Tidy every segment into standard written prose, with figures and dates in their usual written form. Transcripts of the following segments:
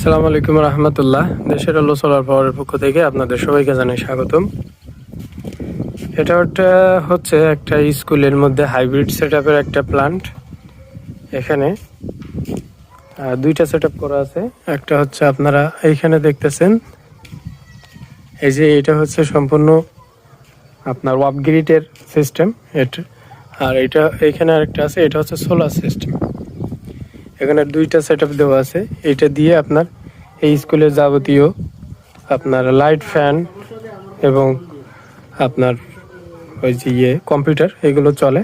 আসসালামু আলাইকুম রহমতুল্লাহ। দেশের আলো সোলার পাওয়ারের পক্ষ থেকে আপনাদের সবাইকে জানাই স্বাগতম। এটা হচ্ছে একটা স্কুলের মধ্যে হাইব্রিড সেটআপের একটা প্ল্যান্ট। এখানে দুইটা সেটআপ করা আছে। একটা হচ্ছে আপনারা এইখানে দেখতেছেন, এই যে এটা হচ্ছে সম্পূর্ণ আপনার ওয়াপ গ্রিডের সিস্টেম এটা। আর এটা এইখানে আরেকটা আছে, এটা হচ্ছে সোলার সিস্টেম। এখানে দুইটা সেটআপ দেওয়া আছে। এটা দিয়ে আপনার এই স্কুলের যাবতীয় আপনার লাইট, ফ্যান এবং আপনার ওই যে কম্পিউটার এগুলো চলে।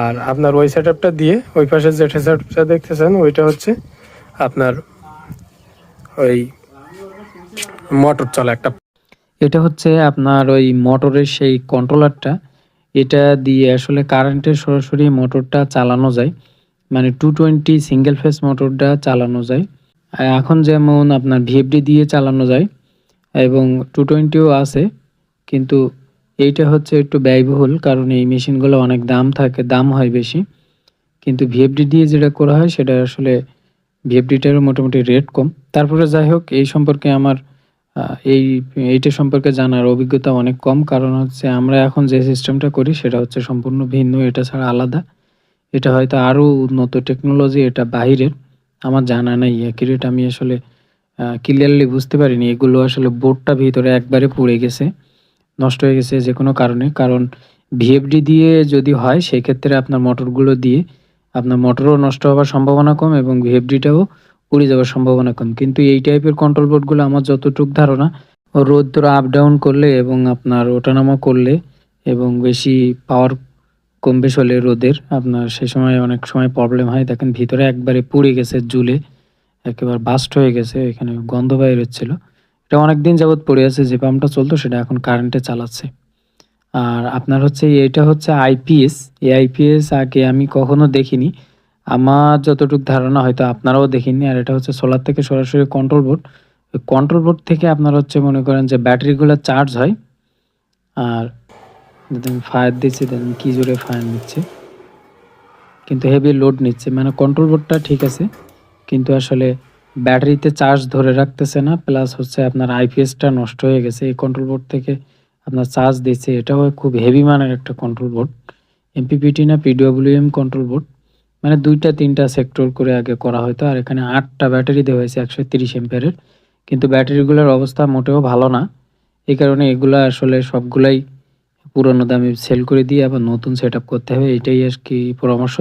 আর আপনার ওই সেটআপটা দিয়ে ওই পাশে যে সেটআপটা দেখতেছেন ওইটা হচ্ছে আপনার ওই মোটর চলে একটা। এটা হচ্ছে আপনার ওই মোটরের সেই কন্ট্রোলারটা। এটা দিয়ে আসলে কারেন্টের সরাসরি মোটরটা চালানো যায়, মানে 220 সিঙ্গেল ফেজ মোটরটা চালানো যায়। এখন যেমন আপনার ভিএফডি দিয়ে চালানো যায় এবং 220ও আছে, কিন্তু এইটা হচ্ছে একটু ব্যয়বহুল, কারণ এই মেশিনগুলো অনেক দাম হয় বেশি। কিন্তু ভিএফডি দিয়ে যেটা করা হয় সেটা আসলে ভিএফডিটারও মোটামুটি রেট কম। তারপরে যাই হোক, এই সম্পর্কে আমার এইটা সম্পর্কে জানার অভিজ্ঞতা অনেক কম, কারণ হচ্ছে আমরা এখন যে সিস্টেমটা করি সেটা হচ্ছে সম্পূর্ণ ভিন্ন, এটা ছাড়া আলাদা। এটা হয়তো আরও উন্নত টেকনোলজি, এটা বাহিরের, আমার জানা নাই অ্যাকুরেট। আমি আসলে ক্লিয়ারলি বুঝতে পারিনি। এগুলো আসলে বোর্ডটা ভিতরে একবারে পুড়ে গেছে, নষ্ট হয়ে গেছে যে কোনো কারণে। কারণ ভিএফডি দিয়ে যদি হয় সেক্ষেত্রে আপনার মোটরগুলো দিয়ে আপনার মোটরও নষ্ট হওয়ার সম্ভাবনা কম এবং ভিএফডিটাও পুড়ে যাওয়ার সম্ভাবনা কম। কিন্তু এই টাইপের কন্ট্রোল বোর্ডগুলো আমার যতটুক ধারণা, রোদ আপ ডাউন করলে এবং আপনার ওঠানামা করলে এবং বেশি পাওয়ার কম বেশ হলে রোদের, আপনার সে সময় অনেক সময় প্রবলেম হয়। দেখেন ভিতরে একবারে পুড়ে গেছে, জ্বলে একেবারে বাস্ট হয়ে গেছে, এখানে গন্ধ বাইর হচ্ছিল। এটা অনেকদিন যাবৎ পড়ে আছে, যে পাম্পটা চলতো সেটা এখন কারেন্টে চালাচ্ছে। আর আপনার হচ্ছে এটা হচ্ছে আইপিএস। এই আইপিএস আগে আমি কখনো দেখিনি, আমার যতটুকু ধারণা হয়তো আপনারাও দেখিনি। আর এটা হচ্ছে সোলার থেকে সরাসরি কন্ট্রোল বোর্ড। ওই কন্ট্রোল বোর্ড থেকে আপনার হচ্ছে মনে করেন যে ব্যাটারিগুলো চার্জ হয়। আর দেখেন ফায়ার দিচ্ছে, দেখেন কি জোরে ফায়ার নিচ্ছে, কিন্তু হেভি লোড নিচ্ছে। মানে কন্ট্রোল বোর্ডটা ঠিক আছে, কিন্তু আসলে ব্যাটারিতে চার্জ ধরে রাখতেছে না। প্লাস হচ্ছে আপনার আইপিএসটা নষ্ট হয়ে গেছে। এই কন্ট্রোল বোর্ড থেকে আপনার চার্জ দিচ্ছে, এটাও খুব হেভি মানের একটা কন্ট্রোল বোর্ড। এমপিপিটি না পিডব্লিউএম কন্ট্রোল বোর্ড, মানে 2টা-3টা সেক্টর করে আগে করা হতো। আর এখানে 8টা ব্যাটারি দেওয়া হয়েছে 130 এম্পিয়ারের, কিন্তু ব্যাটারিগুলোর অবস্থা মোটেও ভালো না। এই কারণে এগুলা আসলে সবগুলাই পুরনো দামে সেল করে দিয়ে আবার নতুন সেট আপ করতে হবে। এটাই আর কি পরামর্শ